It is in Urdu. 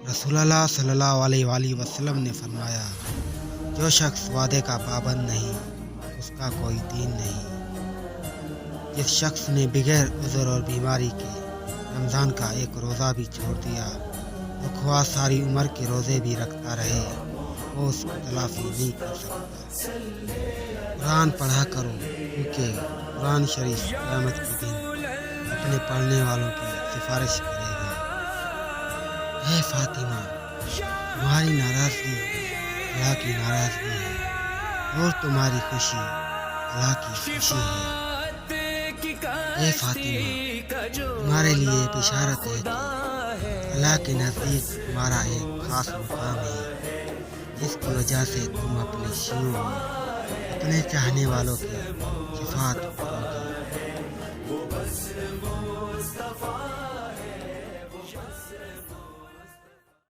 رسول اللہ صلی اللہ علیہ وآلہ وسلم نے فرمایا، جو شخص وعدے کا پابند نہیں اس کا کوئی دین نہیں۔ جس شخص نے بغیر عذر اور بیماری کے رمضان کا ایک روزہ بھی چھوڑ دیا تو خواہ ساری عمر کے روزے بھی رکھتا رہے وہ اس کی تلافی نہیں کر سکتا۔ قرآن پڑھا کرو، کیونکہ قرآن شریف قیامت کے دن اپنے پڑھنے والوں کی سفارش کرے گا۔ اے فاطمہ، تمہاری ناراضگی اللہ کی ناراضگی ہے اور تمہاری خوشی اللہ کی خوشی ہے۔ اے فاطمہ، تمہارے لیے بشارت ہے کہ اللہ کے نزدیک تمہارا ایک خاص مقام ہے، جس کی وجہ سے تم اپنے شیعوں میں اپنے چاہنے والوں کی شفاعت کرو گی۔